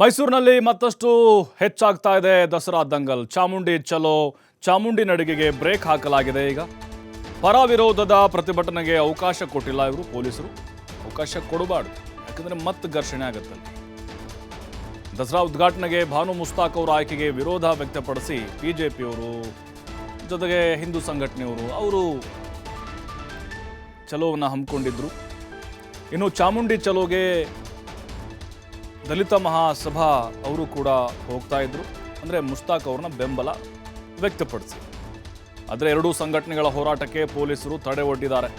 ಮೈಸೂರಿನಲ್ಲಿ ಮತ್ತಷ್ಟು ಹೆಚ್ಚಾಗ್ತಾ ಇದೆ ದಸರಾ ದಂಗಲ್. ಚಾಮುಂಡಿ ಚಲೋ, ಚಾಮುಂಡಿ ನಡಿಗೆಗೆ ಬ್ರೇಕ್ ಹಾಕಲಾಗಿದೆ. ಈಗ ಪರ ವಿರೋಧದ ಪ್ರತಿಭಟನೆಗೆ ಅವಕಾಶ ಕೊಟ್ಟಿಲ್ಲ ಇವರು ಪೊಲೀಸರು. ಅವಕಾಶ ಕೊಡಬಾರ್ದು, ಯಾಕಂದ್ರೆ ಮತ್ತೆ ಘರ್ಷಣೆ ಆಗುತ್ತೆ. ದಸರಾ ಉದ್ಘಾಟನೆಗೆ ಭಾನು ಮುಸ್ತಾಕ್ ಅವರ ಆಯ್ಕೆಗೆ ವಿರೋಧ ವ್ಯಕ್ತಪಡಿಸಿ ಬಿಜೆಪಿಯವರು ಜೊತೆಗೆ ಹಿಂದೂ ಸಂಘಟನೆಯವರು ಅವರು ಚಲೋವನ್ನು ಹಮ್ಮಿಕೊಂಡಿದ್ರು. ಇನ್ನು ಚಾಮುಂಡಿ ಚಲೋಗೆ ದಲಿತ ಮಹಾಸಭಾ ಅವರು ಕೂಡ ಹೋಗ್ತಾ ಇದ್ರು, ಅಂದರೆ ಮುಸ್ತಾಕ್ ಅವ್ರನ್ನ ಬೆಂಬಲ ವ್ಯಕ್ತಪಡಿಸಿ. ಆದರೆ ಎರಡೂ ಸಂಘಟನೆಗಳ ಹೋರಾಟಕ್ಕೆ ಪೊಲೀಸರು ತಡೆ ಒಡ್ಡಿದ್ದಾರೆ.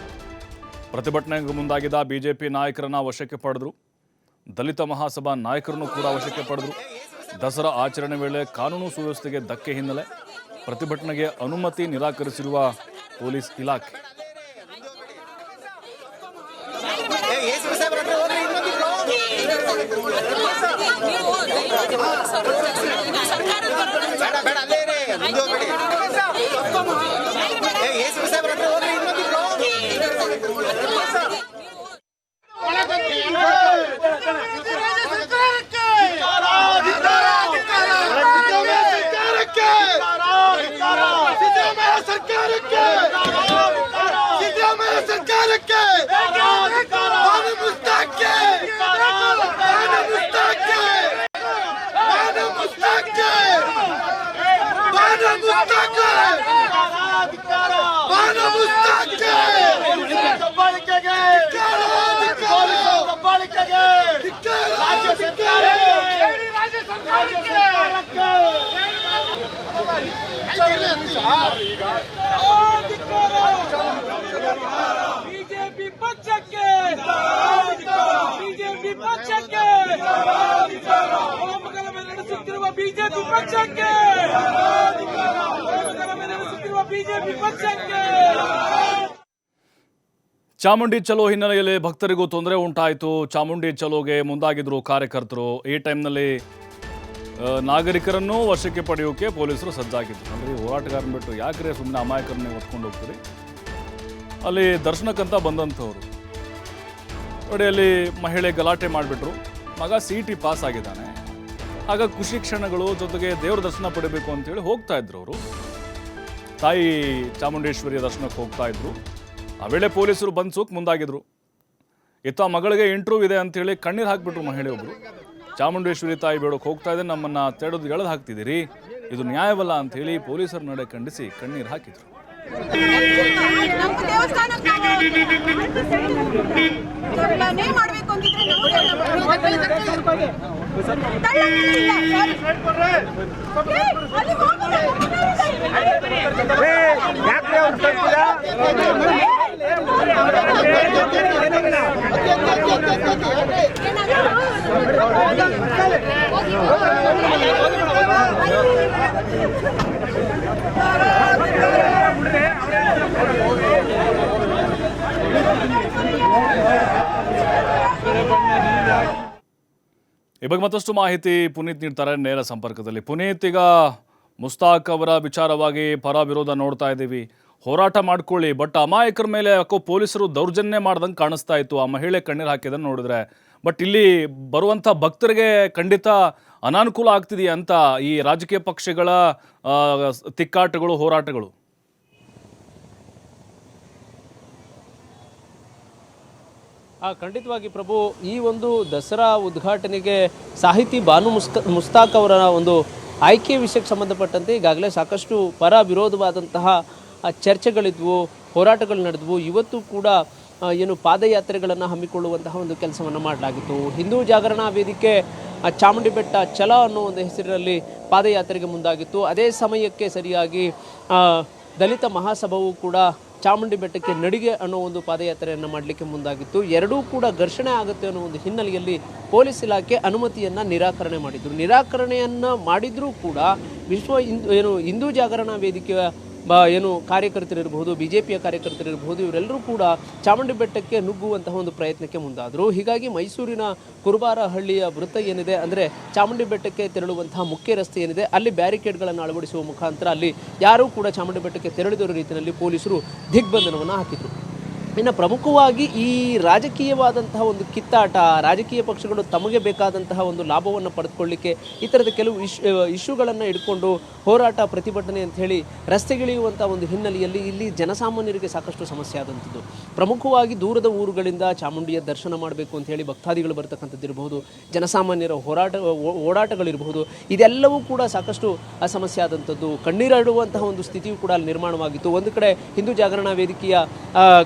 ಪ್ರತಿಭಟನೆಗೆ ಮುಂದಾಗಿದ್ದ ಬಿಜೆಪಿ ನಾಯಕರನ್ನ ವಶಕ್ಕೆ ಪಡೆದ್ರು. ದಲಿತ ಮಹಾಸಭಾ ನಾಯಕರನ್ನು ಕೂಡ ವಶಕ್ಕೆ ಪಡೆದ್ರು. ದಸರಾ ಆಚರಣೆ ವೇಳೆ ಕಾನೂನು ಸುವ್ಯವಸ್ಥೆಗೆ ಧಕ್ಕೆ ಹಿನ್ನೆಲೆ ಪ್ರತಿಭಟನೆಗೆ ಅನುಮತಿ ನಿರಾಕರಿಸಿರುವ ಪೊಲೀಸ್ ಇಲಾಖೆ. ಬಿಜೆಪಿ ಪಕ್ಷಕ್ಕೆ ನಡೆಸುತ್ತಿರುವ ಬಿಜೆಪಿ ಪಕ್ಷಕ್ಕೆ ಚಾಮುಂಡಿ ಚಲೋ ಹಿನ್ನೆಲೆಯಲ್ಲಿ ಭಕ್ತರಿಗೂ ತೊಂದರೆ ಉಂಟಾಯಿತು. ಚಾಮುಂಡಿ ಚಲೋಗೆ ಮುಂದಾಗಿದ್ರು ಕಾರ್ಯಕರ್ತರು. ಈ ಟೈಮ್ನಲ್ಲಿ ನಾಗರಿಕರನ್ನು ವಶಕ್ಕೆ ಪಡೆಯೋಕೆ ಪೊಲೀಸರು ಸಜ್ಜಾಗಿದ್ರು. ಅಂದರೆ ಹೋರಾಟಗಾರನ ಬಿಟ್ಟು ಯಾಕ್ರೆ ಸುಮ್ಮನೆ ಅಮಾಯಕರನ್ನೇ ಹೊತ್ಕೊಂಡು ಹೋಗ್ತೀರಿ. ಅಲ್ಲಿ ದರ್ಶನಕ್ಕಂತ ಬಂದಂಥವ್ರು ನೋಡಿ, ಅಲ್ಲಿ ಮಹಿಳೆ ಗಲಾಟೆ ಮಾಡಿಬಿಟ್ರು. ಮಗ CT ಪಾಸ್ ಆಗಿದ್ದಾನೆ, ಆಗ ಖುಷಿ ಕ್ಷಣಗಳು, ಜೊತೆಗೆ ದೇವ್ರ ದರ್ಶನ ಪಡಿಬೇಕು ಅಂತೇಳಿ ಹೋಗ್ತಾ ಇದ್ರು. ಅವರು ತಾಯಿ ಚಾಮುಂಡೇಶ್ವರಿಯ ದರ್ಶನಕ್ಕೆ ಹೋಗ್ತಾ ಇದ್ರು. ಆ ವೇಳೆ ಪೊಲೀಸರು ಬಂದ್ಸೋಕ್ ಮುಂದಾಗಿದ್ರು. ಇತ್ತ ಮಗಳಿಗೆ ಇಂಟರ್ವ್ಯೂ ಇದೆ ಅಂತೇಳಿ ಕಣ್ಣೀರು ಹಾಕ್ಬಿಟ್ರು ಮಹಿಳೆಯೊಬ್ಬರು. ಚಾಮುಂಡೇಶ್ವರಿ ತಾಯಿ ಬೇಡೋಕೆ ಹೋಗ್ತಾ ಇದೆ, ನಮ್ಮನ್ನ ತೆಗೆದು ಎಳೆದು ಹಾಕ್ತಿದ್ದೀರಿ, ಇದು ನ್ಯಾಯವಲ್ಲ ಅಂತ ಹೇಳಿ ಪೊಲೀಸರ ನಡೆ ಖಂಡಿಸಿ ಕಣ್ಣೀರು ಹಾಕಿದ್ರು. ಈ ಬಗ್ಗೆ ಮತ್ತಷ್ಟು ಮಾಹಿತಿ ಪುನೀತ್ ನೀಡ್ತಾರೆ ನೇರ ಸಂಪರ್ಕದಲ್ಲಿ. ಪುನೀತ್, ಈಗ ಮುಸ್ತಾಕ್ ಅವರ ವಿಚಾರವಾಗಿ ಪರ ವಿರೋಧ ನೋಡ್ತಾ ಇದ್ದೀವಿ. ಹೋರಾಟ ಮಾಡ್ಕೊಳ್ಳಿ, ಬಟ್ ಅಮಾಯಕರ ಮೇಲೆ ಯಾಕೋ ಪೊಲೀಸರು ದೌರ್ಜನ್ಯ ಮಾಡ್ದಂಗೆ ಕಾಣಿಸ್ತಾ ಇತ್ತು. ಆ ಮಹಿಳೆ ಕಣ್ಣೀರು ಹಾಕಿದ್ದನ್ನು ನೋಡಿದ್ರೆ, ಬಟ್ ಇಲ್ಲಿ ಬರುವಂಥ ಭಕ್ತರಿಗೆ ಖಂಡಿತ ಅನಾನುಕೂಲ ಆಗ್ತಿದೆಯಾ ಅಂತ ಈ ರಾಜಕೀಯ ಪಕ್ಷಗಳ ತಿಕ್ಕಾಟಗಳು, ಹೋರಾಟಗಳು? ಖಂಡಿತವಾಗಿ ಪ್ರಭು, ಈ ಒಂದು ದಸರಾ ಉದ್ಘಾಟನೆಗೆ ಸಾಹಿತಿ ಭಾನು ಮುಸ್ತಾಕ್ ಅವರ ಒಂದು ಆಯ್ಕೆ ವಿಷಯಕ್ಕೆ ಸಂಬಂಧಪಟ್ಟಂತೆ ಈಗಾಗಲೇ ಸಾಕಷ್ಟು ಪರ ವಿರೋಧವಾದಂತಹ ಚರ್ಚೆಗಳಿದ್ವು, ಹೋರಾಟಗಳು ನಡೆದವು. ಇವತ್ತು ಕೂಡ ಏನು ಪಾದಯಾತ್ರೆಗಳನ್ನು ಹಮ್ಮಿಕೊಳ್ಳುವಂತಹ ಒಂದು ಕೆಲಸವನ್ನು ಮಾಡಲಾಗಿತ್ತು. ಹಿಂದೂ ಜಾಗರಣಾ ವೇದಿಕೆ ಚಾಮುಂಡಿ ಬೆಟ್ಟ ಛಲ ಅನ್ನೋ ಒಂದು ಹೆಸರಿನಲ್ಲಿ ಪಾದಯಾತ್ರೆಗೆ ಮುಂದಾಗಿತ್ತು. ಅದೇ ಸಮಯಕ್ಕೆ ಸರಿಯಾಗಿ ದಲಿತ ಮಹಾಸಭಾವು ಕೂಡ ಚಾಮುಂಡಿ ಬೆಟ್ಟಕ್ಕೆ ನಡಿಗೆ ಅನ್ನೋ ಒಂದು ಪಾದಯಾತ್ರೆಯನ್ನು ಮಾಡಲಿಕ್ಕೆ ಮುಂದಾಗಿತ್ತು. ಎರಡೂ ಕೂಡ ಘರ್ಷಣೆ ಆಗುತ್ತೆ ಅನ್ನೋ ಒಂದು ಹಿನ್ನೆಲೆಯಲ್ಲಿ ಪೊಲೀಸ್ ಇಲಾಖೆ ಅನುಮತಿಯನ್ನು ನಿರಾಕರಣೆ ಮಾಡಿದ್ರು. ನಿರಾಕರಣೆಯನ್ನು ಮಾಡಿದರೂ ಕೂಡ ಹಿಂದೂ ಜಾಗರಣಾ ವೇದಿಕೆಯ ಏನು ಕಾರ್ಯಕರ್ತರಿರಬಹುದು, ಬಿಜೆಪಿಯ ಕಾರ್ಯಕರ್ತರಿರಬಹುದು, ಇವರೆಲ್ಲರೂ ಕೂಡ ಚಾಮುಂಡಿ ಬೆಟ್ಟಕ್ಕೆ ನುಗ್ಗುವಂತಹ ಒಂದು ಪ್ರಯತ್ನಕ್ಕೆ ಮುಂದಾದರು. ಹೀಗಾಗಿ ಮೈಸೂರಿನ ಕುರುಬಾರಹಳ್ಳಿಯ ವೃತ್ತ ಏನಿದೆ, ಅಂದರೆ ಚಾಮುಂಡಿ ಬೆಟ್ಟಕ್ಕೆ ತೆರಳುವಂತಹ ಮುಖ್ಯ ರಸ್ತೆ ಏನಿದೆ, ಅಲ್ಲಿ ಬ್ಯಾರಿಕೇಡ್ಗಳನ್ನು ಅಳವಡಿಸುವ ಮುಖಾಂತರ ಅಲ್ಲಿ ಯಾರೂ ಕೂಡ ಚಾಮುಂಡಿ ಬೆಟ್ಟಕ್ಕೆ ತೆರಳಿದರ ರೀತಿಯಲ್ಲಿ ಪೊಲೀಸರು ದಿಗ್ಬಂಧನವನ್ನು ಹಾಕಿದರು. ಇನ್ನು ಪ್ರಮುಖವಾಗಿ ಈ ರಾಜಕೀಯವಾದಂತಹ ಒಂದು ಕಿತ್ತಾಟ, ರಾಜಕೀಯ ಪಕ್ಷಗಳು ತಮಗೆ ಬೇಕಾದಂತಹ ಒಂದು ಲಾಭವನ್ನು ಪಡೆದುಕೊಳ್ಳಿಕ್ಕೆ ಈ ಥರದ ಕೆಲವು ಇಶ್ಯೂಗಳನ್ನು ಇಟ್ಕೊಂಡು ಹೋರಾಟ ಪ್ರತಿಭಟನೆ ಅಂತ ಹೇಳಿ ರಸ್ತೆಗಿಳಿಯುವಂಥ ಒಂದು ಹಿನ್ನೆಲೆಯಲ್ಲಿ ಇಲ್ಲಿ ಜನಸಾಮಾನ್ಯರಿಗೆ ಸಾಕಷ್ಟು ಸಮಸ್ಯೆ ಆದಂಥದ್ದು. ಪ್ರಮುಖವಾಗಿ ದೂರದ ಊರುಗಳಿಂದ ಚಾಮುಂಡಿಯ ದರ್ಶನ ಮಾಡಬೇಕು ಅಂತ ಹೇಳಿ ಭಕ್ತಾದಿಗಳು ಬರ್ತಕ್ಕಂಥದ್ದು ಇರಬಹುದು, ಜನಸಾಮಾನ್ಯರ ಓಡಾಟಗಳಿರಬಹುದು, ಇದೆಲ್ಲವೂ ಕೂಡ ಸಾಕಷ್ಟು ಸಮಸ್ಯೆ ಆದಂಥದ್ದು. ಕಣ್ಣೀರಾಡುವಂತಹ ಒಂದು ಸ್ಥಿತಿಯು ಕೂಡ ಅಲ್ಲಿ ನಿರ್ಮಾಣವಾಗಿತ್ತು. ಒಂದು ಕಡೆ ಹಿಂದೂ ಜಾಗರಣಾ ವೇದಿಕೆಯ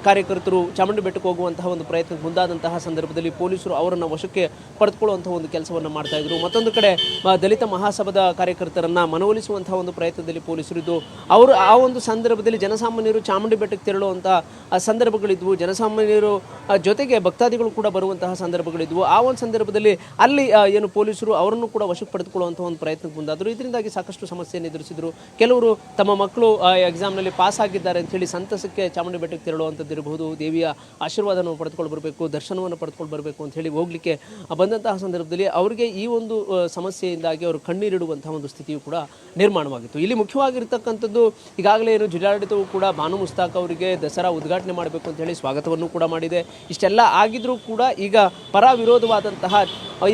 ಕಾರ್ಯಕರ್ತರು ಚಾಮುಂಡಿ ಬೆಟ್ಟಕ್ಕೆ ಹೋಗುವಂತಹ ಒಂದು ಪ್ರಯತ್ನಕ್ಕೆ ಮುಂದಾದಂತಹ ಸಂದರ್ಭದಲ್ಲಿ ಪೊಲೀಸರು ಅವರನ್ನು ವಶಕ್ಕೆ ಪಡೆದುಕೊಳ್ಳುವಂತಹ ಒಂದು ಕೆಲಸವನ್ನು ಮಾಡ್ತಾ ಇದ್ರು. ಮತ್ತೊಂದು ಕಡೆ ದಲಿತ ಮಹಾಸಭಾದ ಕಾರ್ಯಕರ್ತರನ್ನ ಮನವೊಲಿಸುವಂತಹ ಒಂದು ಪ್ರಯತ್ನದಲ್ಲಿ ಪೊಲೀಸರು ಇದ್ದು, ಅವರು ಆ ಒಂದು ಸಂದರ್ಭದಲ್ಲಿ ಜನಸಾಮಾನ್ಯರು ಚಾಮುಂಡಿ ಬೆಟ್ಟಕ್ಕೆ ತೆರಳುವಂತಹ ಸಂದರ್ಭಗಳಿದ್ವು. ಜನಸಾಮಾನ್ಯರು ಜೊತೆಗೆ ಭಕ್ತಾದಿಗಳು ಕೂಡ ಬರುವಂತಹ ಸಂದರ್ಭಗಳಿದ್ವು. ಆ ಒಂದು ಸಂದರ್ಭದಲ್ಲಿ ಅಲ್ಲಿ ಏನು ಪೊಲೀಸರು ಅವರನ್ನು ಕೂಡ ವಶಕ್ಕೆ ಪಡೆದುಕೊಳ್ಳುವಂತಹ ಒಂದು ಪ್ರಯತ್ನಕ್ಕೆ ಮುಂದಾದರು. ಇದರಿಂದಾಗಿ ಸಾಕಷ್ಟು ಸಮಸ್ಯೆಯನ್ನು ಎದುರಿಸಿದ್ರು. ಕೆಲವರು ತಮ್ಮ ಮಕ್ಕಳು ಎಕ್ಸಾಮ್ನಲ್ಲಿ ಪಾಸ್ ಆಗಿದ್ದಾರೆ ಅಂತ ಹೇಳಿ ಸಂತಸಕ್ಕೆ ಚಾಮುಂಡಿ ಬೆಟ್ಟಕ್ಕೆ ತೆರಳುವಂಥದ್ದು ಇರಬಹುದು, ದೇವಿಯ ಆಶೀರ್ವಾದವನ್ನು ಪಡೆದುಕೊಂಡು ಬರಬೇಕು, ದರ್ಶನವನ್ನು ಪಡೆದುಕೊಂಡು ಬರಬೇಕು ಅಂತ ಹೇಳಿ ಹೋಗ್ಲಿಕ್ಕೆ ಬಂದಂತಹ ಸಂದರ್ಭದಲ್ಲಿ ಅವರಿಗೆ ಈ ಒಂದು ಸಮಸ್ಯೆಯಿಂದಾಗಿ ಅವರು ಕಣ್ಣೀರಿಡುವಂತಹ ಒಂದು ಸ್ಥಿತಿಯು ಕೂಡ ನಿರ್ಮಾಣವಾಗಿತ್ತು. ಇಲ್ಲಿ ಮುಖ್ಯವಾಗಿರ್ತಕ್ಕಂಥದ್ದು ಈಗಾಗಲೇ ಏನು ಜಿಲ್ಲಾಡಳಿತವು ಕೂಡ ಬಾನು ಮುಸ್ತಾಕ್ ಅವರಿಗೆ ದಸರಾ ಉದ್ಘಾಟನೆ ಮಾಡಬೇಕು ಅಂತ ಹೇಳಿ ಸ್ವಾಗತವನ್ನು ಕೂಡ ಮಾಡಿದೆ. ಇಷ್ಟೆಲ್ಲ ಆಗಿದ್ರೂ ಕೂಡ ಈಗ ಪರ ವಿರೋಧವಾದಂತಹ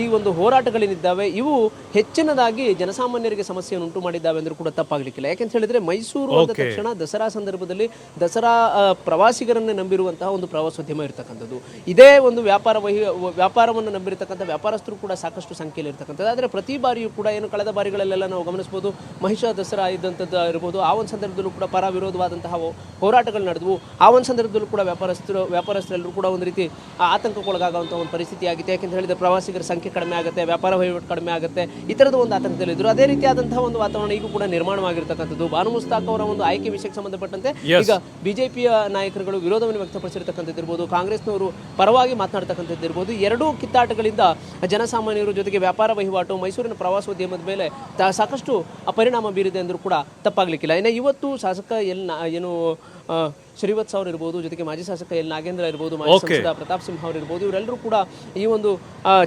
ಈ ಒಂದು ಹೋರಾಟಗಳೇನಿದ್ದಾವೆ ಇವು ಹೆಚ್ಚಿನದಾಗಿ ಜನಸಾಮಾನ್ಯರಿಗೆ ಸಮಸ್ಯೆಯನ್ನು ಉಂಟು ಮಾಡಿದ್ದಾವೆ ಅಂದ್ರೂ ಕೂಡ ತಪ್ಪಾಗಲಿಕ್ಕಿಲ್ಲ. ಯಾಕೆಂತ ಹೇಳಿದ್ರೆ ಮೈಸೂರು ಅಂದ ತಕ್ಷಣ ದಸರಾ ಸಂದರ್ಭದಲ್ಲಿ ದಸರಾ ಪ್ರವಾಸಿಗರನ್ನೇ ನಂಬಿರುವಂತಹ ಒಂದು ಪ್ರವಾಸೋದ್ಯಮ ಇರತಕ್ಕಂಥದ್ದು. ಇದೇ ಒಂದು ವ್ಯಾಪಾರವನ್ನು ನಂಬಿರತಕ್ಕಂಥ ವ್ಯಾಪಾರಸ್ಥರು ಕೂಡ ಸಾಕಷ್ಟು ಸಂಖ್ಯೆಯಲ್ಲಿ ಇರ್ತಕ್ಕಂಥದ್ದು. ಆದರೆ ಪ್ರತಿ ಬಾರಿಯೂ ಕೂಡ ಏನು ಕಳೆದ ಬಾರಿಗಳಲ್ಲೆಲ್ಲ ನಾವು ಗಮನಿಸಬಹುದು, ಮಹಿಷ ದಸರಾ ಇದ್ದಂಥದ್ದು ಇರಬಹುದು, ಆ ಒಂದು ಸಂದರ್ಭದಲ್ಲೂ ಕೂಡ ಪರ ವಿರೋಧವಾದಂತಹ ಹೋರಾಟಗಳು ನಡೆದವು. ಆ ಒಂದು ಸಂದರ್ಭದಲ್ಲೂ ಕೂಡ ವ್ಯಾಪಾರಸ್ಥರೆಲ್ಲರೂ ಕೂಡ ಒಂದು ರೀತಿ ಆತಂಕಕ್ಕೊಳಗಾಗುವಂತಹ ಒಂದು ಪರಿಸ್ಥಿತಿ ಆಗಿತ್ತು. ಯಾಕೆಂತ ಹೇಳಿದ್ರೆ ಪ್ರವಾಸಿಗರ ಸಂಖ್ಯೆ ಕಡಿಮೆ ಆಗುತ್ತೆ, ವ್ಯಾಪಾರ ವಹಿವಾಟು ಕಡಿಮೆ ಆಗುತ್ತೆ, ಈ ಥರದ ಒಂದು ಆತಂಕದಲ್ಲಿದ್ದರು. ಅದೇ ರೀತಿಯಾದಂತಹ ಒಂದು ವಾತಾವರಣ ಈಗೂ ಕೂಡ ನಿರ್ಮಾಣವಾಗಿರ್ತಕ್ಕಂಥದ್ದು. ಬಾನು ಮುಸ್ತಾಕ್ ಅವರ ಒಂದು ಆಯ್ಕೆ ವಿಷಯಕ್ಕೆ ಸಂಬಂಧಪಟ್ಟಂತೆ ಈಗ ಬಿಜೆಪಿಯ ನಾಯಕರುಗಳು ವಿರೋಧವನ್ನು ವ್ಯಕ್ತಪಡಿಸಿರ್ತಕ್ಕಂಥದ್ದು ಇರ್ಬೋದು, ಕಾಂಗ್ರೆಸ್ನವರು ಪರವಾಗಿ ಮಾತನಾಡ್ತಕ್ಕಂಥದ್ದು ಇರ್ಬೋದು. ಎರಡೂ ಕಿತ್ತಾಟಗಳಿಂದ ಜನಸಾಮಾನ್ಯರು ಜೊತೆಗೆ ವ್ಯಾಪಾರ ವಹಿವಾಟು ಮೈಸೂರಿನ ಪ್ರವಾಸೋದ್ಯಮದ ಮೇಲೆ ಸಾಕಷ್ಟು ಪರಿಣಾಮ ಬೀರಿದೆ ಅಂದರೂ ಕೂಡ ತಪ್ಪಾಗಲಿಕ್ಕಿಲ್ಲ. ಇನ್ನು ಇವತ್ತು ಶಾಸಕ ಶ್ರೀವತ್ಸ ಅವರು ಇರ್ಬೋದು, ಜೊತೆಗೆ ಮಾಜಿ ಶಾಸಕ ಎಲ್ ನಾಗೇಂದ್ರ ಇರ್ಬೋದು, ಮಾಜಿ ಸಂಸದ ಪ್ರತಾಪ್ ಸಿಂಹ ಅವರು ಇರ್ಬೋದು, ಇವರೆಲ್ಲರೂ ಕೂಡ ಈ ಒಂದು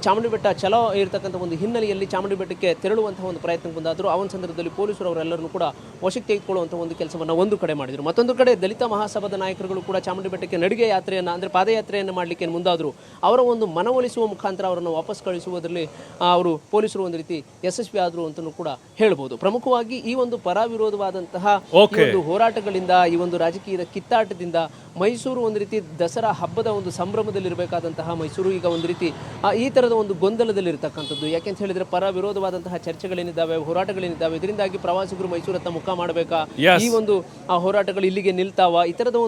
ಚಾಮುಂಡಿ ಬೆಟ್ಟ ಚಲೋ ಇರತಕ್ಕಂಥ ಒಂದು ಹಿನ್ನೆಲೆಯಲ್ಲಿ ಚಾಮುಂಡಿ ಬೆಟ್ಟಕ್ಕೆ ತೆರಳುವಂತಹ ಒಂದು ಪ್ರಯತ್ನಕ್ಕೆ ಬಂದಾದರೂ ಆ ಒಂದು ಸಂದರ್ಭದಲ್ಲಿ ಪೊಲೀಸರು ಅವರೆಲ್ಲರನ್ನು ಕೂಡ ವಶಕ್ಕೆ ತೆಗೆದುಕೊಳ್ಳುವಂತಹ ಒಂದು ಕೆಲಸವನ್ನು ಒಂದು ಕಡೆ ಮಾಡಿದರು. ಮತ್ತೊಂದು ಕಡೆ ದಲಿತ ಮಹಾಸಭಾದ ನಾಯಕರುಗಳು ಕೂಡ ಚಾಮುಂಡಿ ಬೆಟ್ಟಕ್ಕೆ ನಡಿಗೆ ಯಾತ್ರೆಯನ್ನು ಅಂದರೆ ಪಾದಯಾತ್ರೆಯನ್ನು ಮಾಡಲಿಕ್ಕೆ ಮುಂದಾದರು. ಅವರ ಒಂದು ಮನವೊಲಿಸುವ ಮುಖಾಂತರ ಅವರನ್ನು ವಾಪಸ್ ಕಳಿಸುವುದರಲ್ಲಿ ಅವರು ಪೊಲೀಸರು ಒಂದು ರೀತಿ ಯಶಸ್ವಿ ಆದರು ಅಂತಲೂ ಕೂಡ ಹೇಳ್ಬೋದು. ಪ್ರಮುಖವಾಗಿ ಈ ಒಂದು ಪರ ವಿರೋಧವಾದಂತಹ ಒಂದು ಹೋರಾಟಗಳಿಂದ, ಈ ಒಂದು ರಾಜಕೀಯದ ಕಿತ್ತಾಟದಿಂದ ಮೈಸೂರು ಒಂದು ರೀತಿ ದಸರಾ ಹಬ್ಬದ ಒಂದು ಸಂಭ್ರಮದಲ್ಲಿರಬೇಕಾದಂತಹ ಮೈಸೂರು ಈಗ ಒಂದು ರೀತಿ ಈ ಥರದ ಒಂದು ಗೊಂದಲದಲ್ಲಿರ್ತಕ್ಕಂಥದ್ದು. ಯಾಕೆಂತ ಹೇಳಿದ್ರೆ ಪರ ವಿರೋಧವಾದಂತಹ ಚರ್ಚೆಗಳೇನಿದ್ದಾವೆ, ಹೋರಾಟಗಳೇನಿದ್ದಾವೆ, ಇದರಿಂದಾಗಿ ಪ್ರವಾಸಿಗರು ಮೈಸೂರತ್ತ ಮುಖ ಮಾಡಬೇಕಾ, ಈ ಒಂದು ಹೋರಾಟಗಳು ಇಲ್ಲಿಗೆ ನಿಲ್ತಾವ, ಈ ಥರದ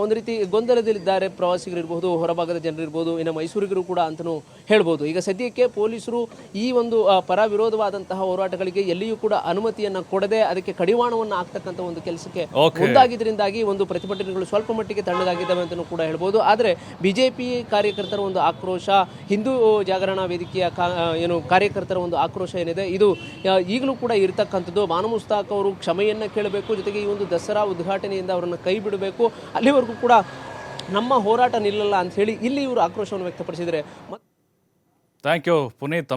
ಒಂದು ರೀತಿ ಗೊಂದಲದಲ್ಲಿದ್ದಾರೆ ಪ್ರವಾಸಿಗರು ಇರ್ಬೋದು, ಹೊರಭಾಗದ ಜನರು ಇರ್ಬೋದು, ಇನ್ನು ಮೈಸೂರಿಗರು ಕೂಡ ಅಂತಲೂ ಹೇಳ್ಬೋದು. ಈಗ ಸದ್ಯಕ್ಕೆ ಪೊಲೀಸರು ಈ ಒಂದು ಪರ ವಿರೋಧವಾದಂತಹ ಹೋರಾಟಗಳಿಗೆ ಎಲ್ಲಿಯೂ ಕೂಡ ಅನುಮತಿಯನ್ನು ಕೊಡದೆ ಅದಕ್ಕೆ ಕಡಿವಾಣವನ್ನು ಹಾಕ್ತಕ್ಕಂಥ ಒಂದು ಕೆಲಸಕ್ಕೆ ಮುಂದಾಗಿದ್ದರಿಂದಾಗಿ ಒಂದು ಪ್ರತಿಭಟನೆಗಳು ಸ್ವಲ್ಪ ಮಟ್ಟಿಗೆ ತಣ್ಣಗಾಗಿದ್ದಾವೆ ಅಂತಲೂ ಕೂಡ ಹೇಳ್ಬೋದು. ಆದರೆ ಬಿಜೆಪಿ ಕಾರ್ಯಕರ್ತರ ಒಂದು ಆಕ್ರೋಶ, ಹಿಂದೂ ಜಾಗರಣಾ ವೇದಿಕೆಯ ಕಾರ್ಯಕರ್ತರ ಒಂದು ಆಕ್ರೋಶ ಏನಿದೆ ಇದು ಈಗಲೂ ಕೂಡ ಇರತಕ್ಕಂಥದ್ದು. ಬಾನು ಮುಸ್ತಾಕ್ ಅವರು ಕ್ಷಮೆಯನ್ನು ಕೇಳಬೇಕು, ಜೊತೆಗೆ ಈ ಒಂದು ದಸರಾ ಉದ್ಘಾಟನೆಯಿಂದ ಅವರನ್ನು ಕೈ ಬಿಡಬೇಕು, ಅಲ್ಲಿವರೆಗೂ ಕೂಡ ನಮ್ಮ ಹೋರಾಟ ನಿಲ್ಲಲ್ಲ ಅಂತ ಹೇಳಿ ಇಲ್ಲಿ ಇವರು ಆಕ್ರೋಶವನ್ನು ವ್ಯಕ್ತಪಡಿಸಿದರೆ. Thank you Puneeth.